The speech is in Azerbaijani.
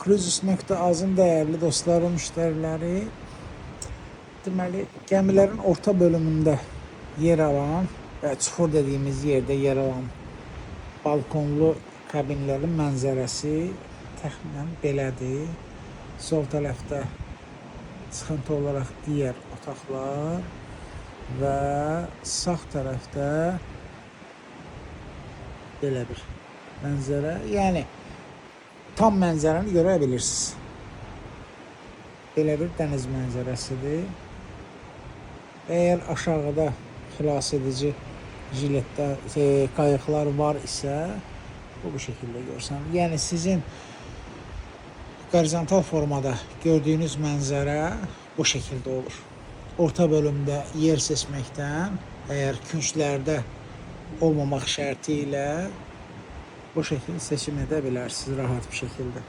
Cruises.az-ın dəyərli dostları, müştəriləri, deməli, gəmilərin orta bölümündə yer alan və çuxur dediyimiz yerdə yer alan balkonlu kabinlərin mənzərəsi təxminən belədir. Sol tərəfdə çıxıntı olaraq digər otaqlar və sağ tərəfdə belə bir mənzərə. Yəni tam mənzərəni görə bilirsiniz. Belə bir dəniz mənzərəsidir. Əgər aşağıda xilas edici jiletdə qayıqlar var isə bu şəkildə görsənir. Yəni sizin horizontal formada gördüyünüz mənzərə bu şəkildə olur. Orta bölümdə yer seçməkdən, əgər künclərdə olmamaq şərti ilə bu şəkildə seçim edə bilərsiniz rahat bir şəkildə.